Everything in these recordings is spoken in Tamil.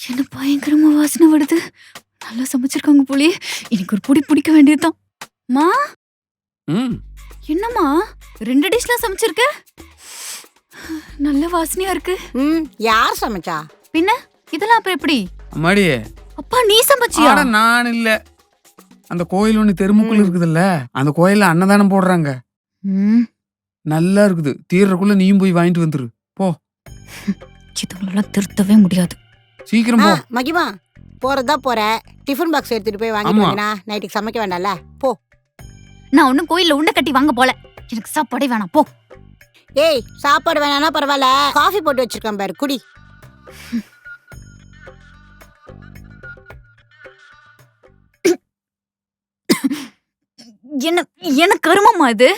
என்ன பயங்கரமா வாசனை வருது. நல்லா சமைச்சிருக்காங்க போலயே. எனக்கு ஒரு பொடி பிடிக்க வேண்டியதுதான். மா ம் என்னம்மா 2 டிஷ்லாம் சமைச்சிருக்க? நல்ல வாசனையா இருக்கு. யார் சமைச்சா? பின்ன இதெல்லாம் அப்புறம் எப்படி? அம்மாடி, அப்பா நீ சமைச்சியா? ஆட நான் இல்ல. அந்த கோயில் ஒண்ணு தெருமுக்குள்ள இருக்குதுல்ல, அந்த கோயில்ல அன்னதானம் போடுறாங்க. ம், நல்லா இருக்குது. தீர்றக்குள்ள நீயும் போய் வாங்கிட்டு வந்துரு. போ, இதுங்களெல்லாம் திருத்தவே முடியாது. சீக்கிரம் போ. மகிமா போறதா போற, டிஃபன் பாக்ஸ் எடுத்துட்டு போய் வாங்கிட்டு ஆமா. வந்தா நைட்டுக்கு சமைக்க வேண்டாம்ல. போ. நான் ஒன்னும் கோயில்ல உண்டை கட்டி வாங்க போல. எனக்கு சாப்பாடே வேணாம் போ. ஏய், சாப்பாடு வேணானா பரவாயில்ல, காஃபி போட்டு வச்சிருக்கேன் பாரு, குடி. என்ன என்ன கருமமா இது?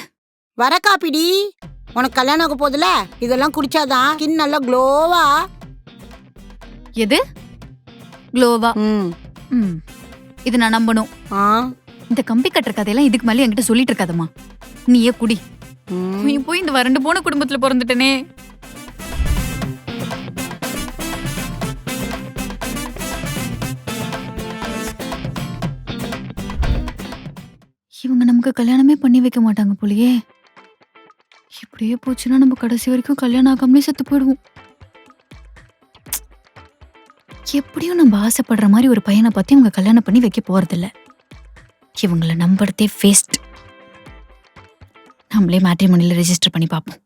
வர காப்பிடி. உனக்கு கல்யாணம் ஆக போதுல, இதெல்லாம் குடிச்சாதான் ஸ்கின் நல்லா க்ளோவா. எது க்ளோவா? ம் ம், இது நான் நம்பணும். ஆ இந்த கம்பி கட்டுற கதையெல்லாம் இதுக்கு மேலே என்கிட்ட சொல்லிட்டு இருக்காதம்மா. நீயே குடி. ம். நீ போய் இந்த வறண்டு போன குடும்பத்துல பிறந்துட்டனே. இவங்க நமக்கு கல்யாணமே பண்ணி வைக்க மாட்டாங்க போலயே. இப்படியே போச்சுன்னா நம்ம கடைசி வரைக்கும் கல்யாணம் ஆகாமலே செத்து போயிடுவோம். எப்படியும் நம்ம ஆசைப்படுற மாதிரி ஒரு பையனை பத்தி இவங்க கல்யாணம் பண்ணி வைக்க போறதில்ல. இவங்களை நம்புறதே வேஸ்ட். நம்மளே மேட்ரிமோனில ரெஜிஸ்டர் பண்ணி பார்ப்போம்.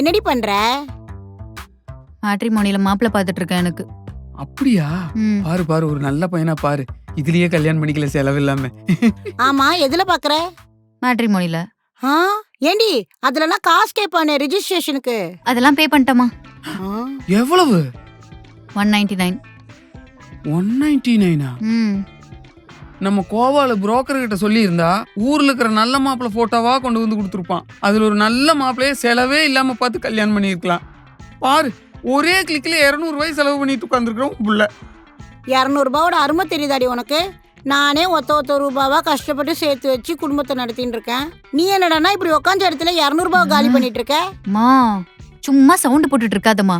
என்னடி பண்ற? மேட்ரிமோனில மாப்பிள்ளை பார்த்துட்டு இருக்கேன் எனக்கு. அப்படியா? ம், பாரு பாரு, ஒரு நல்ல பையனா பாரு. இதுலயே கல்யாணம் பண்ணிக்கல, செலவு இல்லாம. ஆமா, எதுல பாக்குற? மேட்ரிமோனில ஆ ஏண்டி, அதுலலாம் காசு கேட்பானே ரெஜிஸ்ட்ரேஷனுக்கு. அதெல்லாம் பே பண்ணிட்டோமா? எவ்வளவு? 199. 199. ம், நம்ம கோவால புரோக்கர் கிட்ட சொல்லி இருந்தா ஊர்ல இருக்கிற நல்ல மாப்பிள்ளை போட்டோவா கொண்டு வந்து கொடுத்துருப்பான். அதுல ஒரு நல்ல மாப்பிள்ளைய செலவே இல்லாம பார்த்து கல்யாணம் பண்ணிருக்கலாம். பாரு, ஒரே கிளிக்ல 200 ரூபாய் செலவு பண்ணிட்டு உட்காந்துருக்கிறோம் புள்ள. 200 ரூபாவோட அருமை தெரியுதாடி உனக்கு? நானே ஒத்த ரூபாவா கஷ்டப்பட்டு சேர்த்து வச்சு குடும்பத்தை நடத்தின்னு இருக்கேன். நீ என்னடானா இப்படி உட்காந்த இடத்துல 200 ரூபாவை காலி பண்ணிட்டு இருக்க? மா சும்மா சவுண்ட் போட்டுட்டு இருக்காதம்மா.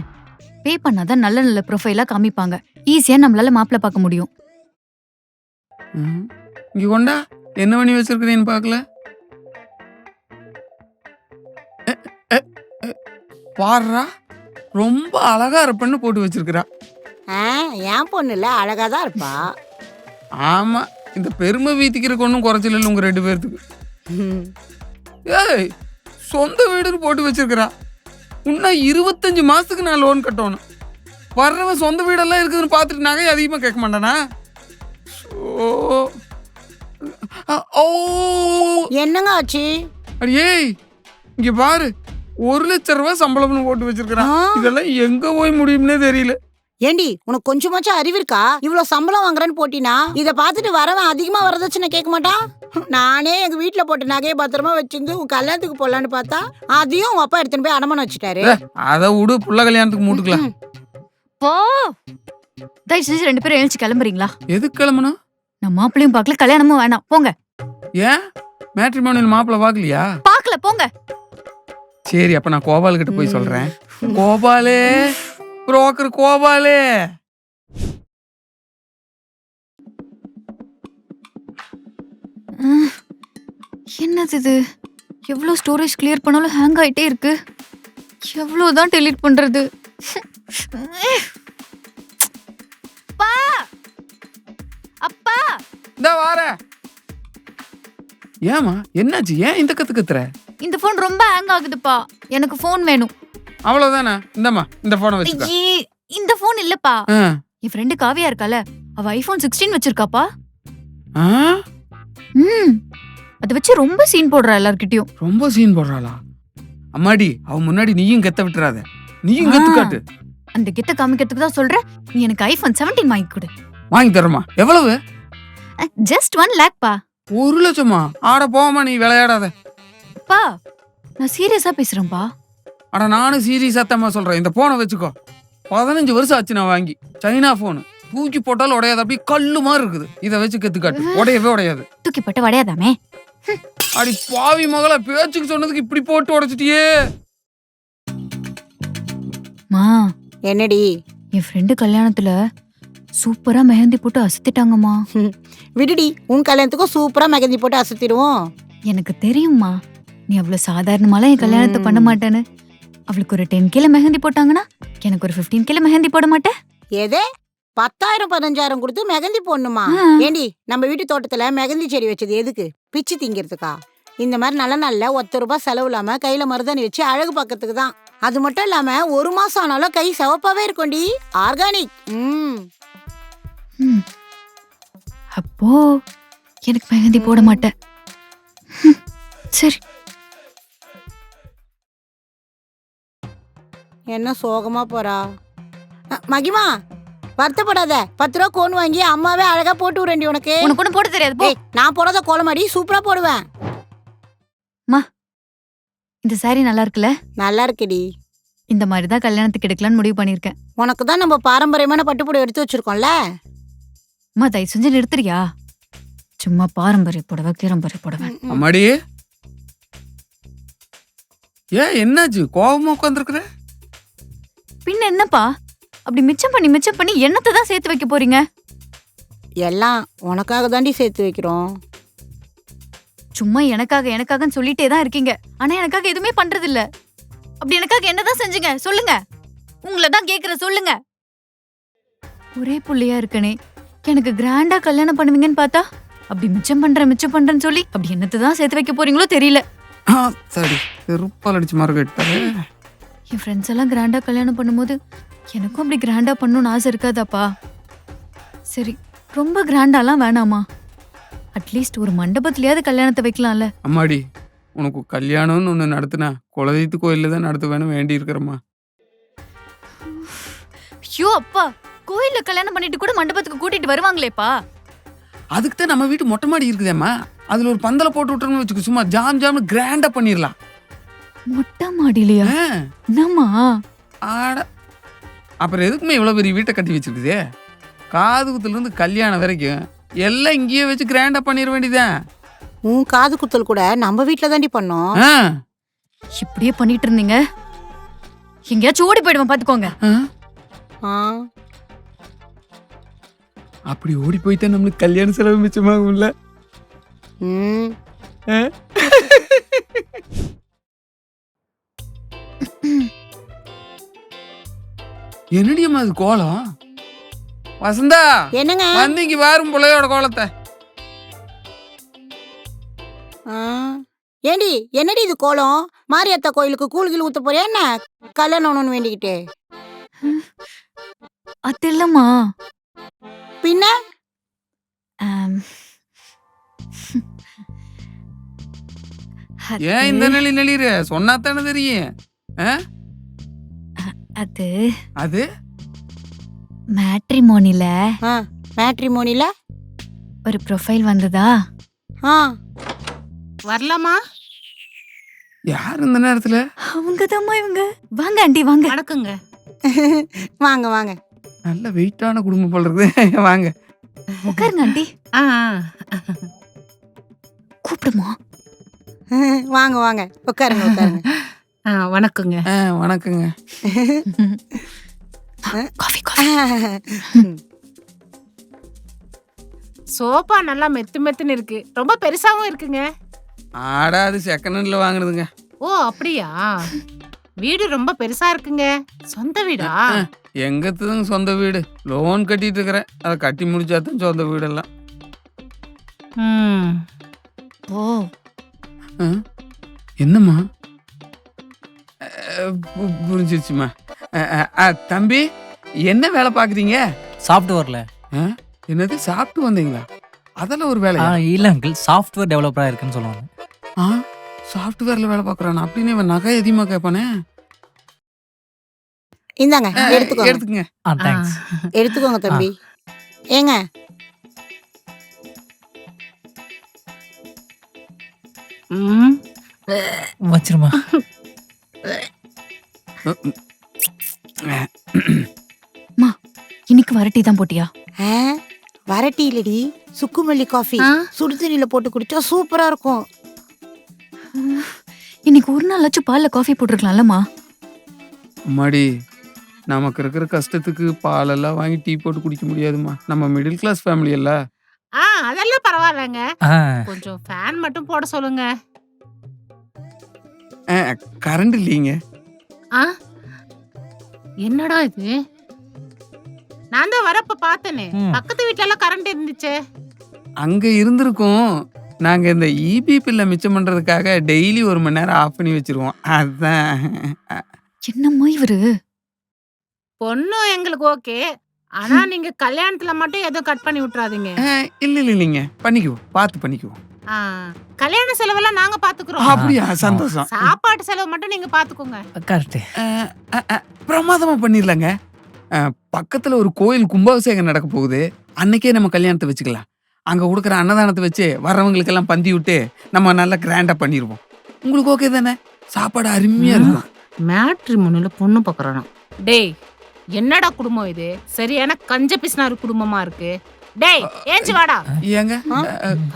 பே பண்ணாதான் நல்ல நல்ல ப்ரொஃபைலா காமிப்பாங்க. ஈஸியா நம்மளால மாப்பிள்ளை பார்க்க முடியும். ம். இங்க கொண்டா, என்ன பண்ணி வச்சிருக்கிறேன்னு பாக்கல. பாருடா, ரொம்ப அழகா இருப்பேன்னு போட்டு வச்சிருக்கிறா. என் பொண்ணு இல்ல, அழகாதான் இருப்பா. ஆமா, இந்த பெருமை வீத்திக்கிறக்கு ஒன்றும் குறைச்சல் இல்லை உங்க 2 பேர்த்துக்கு. ஏய், சொந்த வீடுன்னு போட்டு வச்சிருக்கிறா. இன்னும் 25 மாசத்துக்கு நான் லோன் கட்டணும். வர்றவன் சொந்த வீடெல்லாம் இருக்குதுன்னு பார்த்துட்டு நகை அதிகமாக கேட்க மாட்டானா? ஓ, என்னங்க ஆச்சு? அடியே, இங்க பாரு, 1,00,000 ரூபாய் சம்பளம்னு போட்டு வச்சிருக்கிறான். இதெல்லாம் எங்க போய் முடியும்னே தெரியல. ஏண்டி, உனக்கு கொஞ்சமாச்சும் அறிவு இருக்கா? இவ்வளவு சம்பளம் வாங்குறேன்னு போட்டினா இத பார்த்துட்டு வரவன் அதிகமா வரதட்சணை கேட்க மாட்டான்? நானே எங்க வீட்டுல போட்ட நகையை பத்திரமா வச்சிருந்து உன் கல்யாணத்துக்கு போடலான்னு பார்த்தா அதையும் உங்க அப்பா எடுத்துன்னு போய் அடமானம் வச்சுட்டாரு. அதை விடு, புள்ள கல்யாணத்துக்கு மூட்டுக்கலாம். போ. தயவு செஞ்சு 2 பேரும் எழுச்சி கிளம்புறீங்களா? எதுக்கு கிளம்பணும்? நான் மாப்பிள்ளையும் பார்க்கல, கல்யாணமும் வேணாம். போங்க. ஏன் மேட்ரிமோனியல் மாப்பிள்ளை பார்க்கலையா? பார்க்கல, போங்க. சரி, அப்ப நான் கோபால் கிட்ட போய் சொல்றேன். கோபாலே, புரோக்கர் கோபாலே. என்னது இது? எவ்வளோ ஸ்டோரேஜ் கிளியர் பண்ணாலும் ஹேங் ஆயிட்டே இருக்கு. எவ்வளோதான் டெலீட் பண்றது? அப்பா, அப்பா, இந்த வாரேன். ஏமா, என்னாச்சு? ஏன் இந்த கத்துற? இந்த போன் ரொம்ப ஹேங் ஆகுதுப்பா. எனக்கு போன் வேணும். அவ்வளவுதானே? இந்தம்மா, இந்த போனை வச்சுக்க. ஐயே, இந்த போன் இல்லப்பா. என் ஃப்ரெண்டு காவியா இருக்கால, அவ ஐபோன் 16 வச்சிருக்காப்பா. அத வச்சு ரொம்ப சீன் போடுறா எல்லார்கிட்டயும். ரொம்ப சீன் போடுறாளா? அம்மாடி, அவ முன்னாடி நீயும் கெத்த விட்டுறாத. நீயும் கத்து காட்டு. அந்த கெத்த காமிக்கிறதுக்கு தான் சொல்றேன். நீ எனக்கு ஐபோன் 17 வாங்கி கொடு. வாங்கி தரமா? எவ்வளவு? ஜஸ்ட் 1 lakh பா. 1,00,000? ஆட போமா, நீ விளையாடாத. பா, நான் சீரியஸா பேசுறேன்பா. அட, நானும் சீரியஸா தான் சொல்றேன். இந்த போனை வச்சுக்கோ. 15 வருஷம் ஆச்சு நான் வாங்கி. சைனா போனு. தூக்கி போட்டாலும் உடையாது, அப்படியே கல்லு மாதிரி இருக்குது. இதை வச்சு கத்துக்காட்டு, உடையவே உடையாது. தூக்கி போட்டு வடையாதாமே. அடி பாவி மகளா, பேச்சுக்கு சொன்னதுக்கு இப்படி போட்டு உடைச்சிட்டியே. மா, என்னடி? என் ஃப்ரெண்டு கல்யாணத்துல சூப்பரா மெஹந்தி போட்டு அசத்திட்டாங்கம்மா. விடுடி, உன் கல்யாணத்துக்கும் சூப்பரா மெகந்தி போட்டு அசத்திடுவோம். எனக்கு தெரியும்மா, நீ அவ்வளவு சாதாரணமாலாம் என் கல்யாணத்தை பண்ண மாட்டேன்னு. அவளுக்கு ஒரு 10 கிலோ மெஹந்தி போட்டாங்கன்னா எனக்கு ஒரு 15 கிலோ மெஹந்தி போட மாட்டேன். எதே 10,000 15,000 கொடுத்து மெகந்தி போடணுமா? ஏண்டி, நம்ம வீட்டு தோட்டத்துல மெகந்தி செடி வச்சது எதுக்கு? பிச்சு திங்கிறதுக்கா? இந்த மாதிரி நல்ல நல்ல ₹1 செலவு இல்லாம கையில மருதாணி வச்சு அழகு பார்க்கறதுக்கு தான். அது மட்டும் இல்லாம 1 மாசம் ஆனாலும் கை சிவப்பாவே இருக்கும்டி. ஆர்கானிக். அப்போ எனக்கு மெஹந்தி போட மாட்டேன். சரி. என்ன சோகமா போறா? மகிமா, வருத்தப்படாத. 10 ரூபா கோன் வாங்கி அம்மாவே அழகா போட்டு விடுறேன்டி உனக்கு. உனக்கு ஒன்றும் போட தெரியாது போ. நான் போடாத கோலமாடி சூப்பரா போடுவேன். இந்த சாரி நல்லா இருக்குல்ல? நல்லா இருக்குடி. இந்த மாதிரி தான் கல்யாணத்துக்கு எடுக்கலான்னு முடிவு பண்ணியிருக்கேன். உனக்கு தான் நம்ம பாரம்பரியமான பட்டுப்புடவை எடுத்து வச்சிருக்கோம்ல. அம்மா, தயவு செஞ்சு நிறுத்துறியா? சும்மா பாரம்பரிய புடவை கீரம்பரிய புடவை. அம்மாடி, ஏன் என்னாச்சு? கோவமா உட்காந்துருக்குற? பின்ன என்னப்பா, அப்படி மிச்சம் பண்ணி என்னத்தை தான் சேர்த்து வைக்க போறீங்க? எல்லாம் உனக்காக தாண்டி சேர்த்து வைக்கிறோம். சும்மா எனக்காகன்னு சொல்லிட்டே தான் இருக்கீங்க. ஆனா எனக்காக எதுவுமே பண்றது இல்ல. அப்படி எனக்காக என்னதான் செஞ்சுங்க சொல்லுங்க. உங்களை தான் கேக்குற, சொல்லுங்க. ஒரே புள்ளையா இருக்கனே, எனக்கு கிராண்டா கல்யாணம் பண்ணுவீங்கன்னு பார்த்தா அப்படி மிச்சம் பண்றேன்னு சொல்லி அப்படி என்னத்தை தான் சேர்த்து வைக்க போறீங்களோ தெரியல. சரி, செருப்பால் அடிச்சு மார்க்கெட்டாரு. என் ஃப்ரெண்ட்ஸ் எல்லாம் கிராண்டா கல்யாணம் பண்ணும்போது எனக்கும் அப்படி கிராண்டா பண்ணணும்னு ஆசை இருக்காதாப்பா? சரி, ரொம்ப கிராண்டாலாம் வேணாமா, அட்லீஸ்ட் ஒரு மண்டபத்திலயாவது கல்யாணத்தை வைக்கலாம்ல. அம்மாடி, உனக்கு கல்யாணம்னு ஒன்று நடத்துனா குலதெய்வத்து கோயிலில் தான் நடத்துவேன்னு வேண்டி இருக்கிறம்மா. ஐயோ அப்பா, கோயில்ல கல்யாணம் பண்ணிட்டு கூட மண்டபத்துக்கு கூட்டிட்டு வருவாங்களேப்பா. அதுக்கு தான் நம்ம வீட்டு மொட்டை மாடி இருக்குதேம்மா, அதுல ஒரு பந்தலை போட்டு விட்டுறோம்னு வச்சுக்கோ, சும்மா ஜாம்னு கிராண்டா பண்ணிடலாம். மொட்டை மாடிலையா? என்னம்மா? ஆட, அப்புறம் எதுக்குமே இவ்வளோ பெரிய வீட்டை கட்டி வச்சிருக்குதே? காது குத்துல இருந்து கல்யாணம் வரைக்கும் எல்லாம் இங்கேயே வச்சு கிராண்டா பண்ணிட வேண்டியதான். உன் காது குத்தல் கூட நம்ம வீட்டுல தாண்டி பண்ணோம். இப்படியே பண்ணிட்டு இருந்தீங்க எங்கேயாச்சும் ஓடி போயிடுவேன் பாத்துக்கோங்க. அப்படி ஓடி போயிட்டா நம்மளுக்கு கல்யாண செலவு மிச்சமாகும்ல. என்னடியம்மா அது கோலம்? வசந்தா, என்னங்க வந்து இங்க வாரும் பிள்ளையோட கோலத்தை. ஏண்டி, என்னடி இது கோலம்? மாரியத்தா கோயிலுக்கு கூழ்கில் ஊத்த போறியா என்ன? கல்யாணம் வேண்டிக்கிட்டு. அது இல்லம்மா. பின்ன ஏன் இந்த நெளிற? சொன்னாத்தானே தெரியும். அது அது மேட்ரிமோனில மேட்ரிமோனில ஒரு ப்ரொஃபைல் வந்ததா? வரலாமா? யார் இந்த நேரத்துல? அவங்கதாம்மா இவங்க. வாங்க ஆண்டி, வாங்க. வணக்கங்க. வாங்க வாங்க. நல்ல வெயிட்டான குடும்பம் போல இருக்குது. வாங்க உட்காருங்க ஆண்டி. கூப்பிடுமா? வாங்க வாங்க, உட்காருங்க உட்காருங்க. வணக்கங்க. வணக்கங்க. Coffee coffee. சோஃபா நல்லா மெத்துன்னு இருக்கு. ரொம்ப பெருசாவும் இருக்குங்க. ஆடா, அது செகண்ட் ஹேண்ட்ல வாங்குனதுங்க. ஓ அப்படியா? வீடு ரொம்ப பெருசா இருக்குங்க. சொந்த வீடா? எங்கத்துதுங்க சொந்த வீடு? லோன் கட்டிட்டு இருக்கிறேன். அதை கட்டி முடிச்சாதான் சொந்த வீடெல்லாம். ஓ, என்னம்மா? புரிஞ்சிருச்சுமா. தம்பி, என்ன வேலை பாக்குறீங்க? சாஃப்ட்வேர்ல. என்னது, சாப்பிட்டு வந்தீங்களா? அதெல்லாம் ஒரு வேலை இல்ல அங்கிள், சாஃப்ட்வேர் டெவலப்பரா இருக்குன்னு சொல்லுவாங்க. சாஃப்ட்வேர்ல வேலை பாக்குறான் அப்படின்னு இவன் நகை அதிகமா கேட்பானே. இந்தாங்க, எடுத்துக்கோங்க. எடுத்துக்கங்க. தேங்க்ஸ். எடுத்துக்கோங்க தம்பி. ஏங்க, வச்சிருமா. காஃபிக்கு வர டீ தான் போட்டியா? ஆ, வர டீ இல்லடி, சுக்குமல்லி காஃபி. ஆ? சுடு தண்ணியில போட்டு குடிச்சா சூப்பரா இருக்கும். இன்னைக்கு ஒரு நாளாச்சும் பால்ல காஃபி போட்டிருக்கலாம்லம்மா. அம்மாடி, நமக்கு இருக்கிற கஷ்டத்துக்கு பாலெல்லாம் வாங்கி டீ போட்டு குடிக்க முடியாதும்மா. நம்ம மிடில் கிளாஸ் ஃபேமிலி இல்ல. அதெல்லாம் பரவாயில்லைங்க. ஆ, கொஞ்சம் ஃபேன் மட்டும் போட சொல்லுங்க. கரண்ட் இல்லைங்க. ஆ? என்னடா இது? நான் தான் வரப்ப பார்த்தேனே, ம். பக்கத்து வீட்ல எல்லாம் கரண்ட் இருந்துச்சே. அங்க இருந்திருக்கும். நாங்க இந்த இபி பில்ல மிச்சம் பண்றதுக்காக டெய்லி 1 மணி நேரம் ஆஃப் பண்ணி வச்சிருவோம். அதான். என்னம்மா இவரு? பொண்ணு எங்களுக்கு ஓகே. ஆனா நீங்க கல்யாணத்துல மட்டும் எதுவும் கட் பண்ணி விட்டுறாதீங்க. இல்லைங்க, பண்ணிக்குவோம், பார்த்து பண்ணிக்குவோம். ஆ, கல்யாண செலவெல்லாம் நாங்க பாத்துக்கிறோம். அப்படியா? சந்தோஷம். சாப்பாட்டு செலவு மட்டும் நீங்க பாத்துக்கோங்க. கரெக்ட். பிரமாதமா பண்ணிடலாங்க. பக்கத்துல ஒரு கோயில் கும்பாபிஷேகம் நடக்க போகுது. அன்னைக்கே நம்ம கல்யாணத்தை வச்சுக்கலாம். அங்க கொடுக்குற அன்னதானத்தை வச்சு வர்றவங்களுக்கெல்லாம் பந்தி விட்டு நம்ம நல்லா கிராண்டா பண்ணிடுவோம். உங்களுக்கு ஓகே தானே? சாப்பாடு அருமையா இருக்கும். மேட்ரிமோனில பொண்ணு பாக்குறானா? டேய், என்னடா குடும்பம் இது? சரியான கஞ்ச பிசினாரு குடும்பமா இருக்கு. டேய், ஏஞ்சி வாடா. ஏங்க?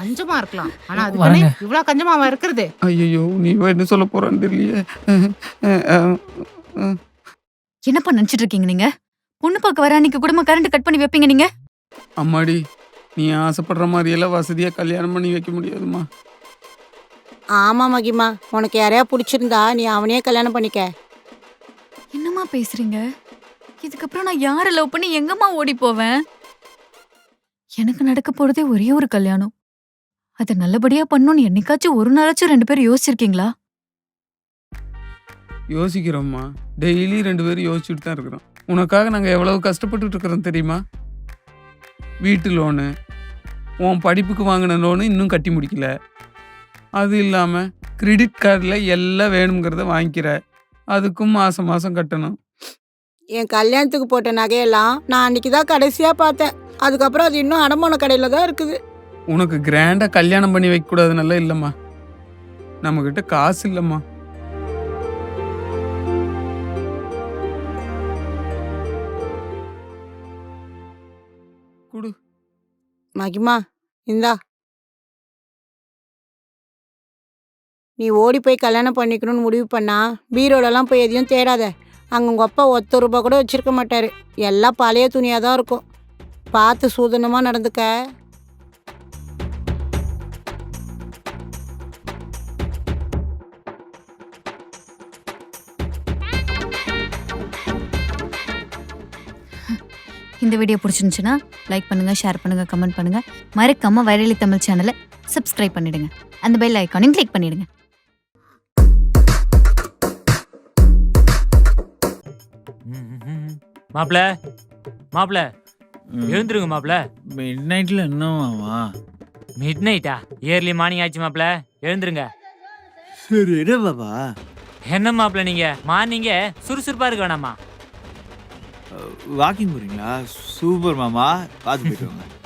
கஞ்சமா இருக்கலாம், ஆனா அது வரேங்க. இவ்வளவு கஞ்சமாவா இருக்கிறது? ஐயோ, நீ என்ன சொல்ல போறான்னு தெரியலையே. என்னப்பா நினைச்சிட்டு இருக்கீங்க நீங்க? பொண்ணு பார்க்க வர அன்னைக்கு குடும்ப கரண்ட் கட் பண்ணி வைப்பீங்க நீங்க? அம்மாடி, நீ ஆசைப்படுற மாதிரி எல்லாம் வசதியா கல்யாணம் பண்ணி வைக்க முடியாதுமா. ஆமா மகிமா, உனக்கு யாரையா பிடிச்சிருந்தா நீ அவனையே கல்யாணம் பண்ணிக்க. என்னம்மா பேசுறீங்க? இதுக்கப்புறம் நான் யாரை லவ் பண்ணி எங்கம்மா ஓடி போவேன்? எனக்கு நடக்க போறதே ஒரே ஒரு கல்யாணம். அதை நல்லபடியா பண்ணணும்னு என்னைக்காச்சும் ஒரு நாளாச்சும் 2 பேரும் யோசிச்சிருக்கீங்களா? யோசிக்கிறோம்மா. டெய்லி 2 பேரும் யோசிச்சுட்டு தான் இருக்கிறோம். உனக்காக நாங்க எவ்வளவு கஷ்டப்பட்டுட்டு இருக்கிறோம் தெரியுமா? வீட்டு லோனு, உன் படிப்புக்கு வாங்கின லோனு இன்னும் கட்டி முடிக்கல. அது இல்லாம கிரெடிட் கார்டில் எல்லாம் வேணுங்கிறத வாங்கிக்கிற, அதுக்கும் மாசம் மாசம் கட்டணும். என் கல்யாணத்துக்கு போட்ட நகையெல்லாம் நான் அன்னைக்கு தான் கடைசியா பார்த்தேன். அதுக்கப்புறம் அது இன்னும் அடமான கடையில தான் இருக்குது. உனக்கு கிராண்டா கல்யாணம் பண்ணி வைக்க கூடாதுன்னு இல்லம்மா. நம்ம கிட்ட காசு இல்லம்மா. குடு. மகிமா, இந்தா. நீ ஓடி போய் கல்யாணம் பண்ணிக்கணும்னு முடிவு பண்ணா பீரோலெல்லாம் போய் எதையும் தேடாத. அங்கே உங்கள் அப்பா ₹1 கூட வச்சிருக்க மாட்டாரு. எல்லாம் பழைய துணியாக தான் இருக்கும். பார்த்து சூதனமாக நடந்துக்க. இந்த வீடியோ பிடிச்சிருந்துச்சுன்னா லைக் பண்ணுங்க, ஷேர் பண்ணுங்க, கமெண்ட் பண்ணுங்க. மறக்காம வைரலி தமிழ் சேனலை சப்ஸ்கிரைப் பண்ணிடுங்க. அந்த பெல் ஐக்கானையும் கிளிக் பண்ணிடுங்க. மாப்ள மாப்ள எழுந்துருங்க மாப்ள. மிட் நைட்ல என்னவாமா? மிட் நைட்டா? இயர்லி மார்னிங் ஆச்சு மாப்ள, எழுந்துருங்க. சரி என்ன பாபா? என்ன மாப்ள நீங்க மார்னிங்க சுறுசுறுப்பா இருக்க வேணாமா? வாக்கிங் போறீங்களா? சூப்பர் மாமா, பார்த்து போயிட்டு வாங்க.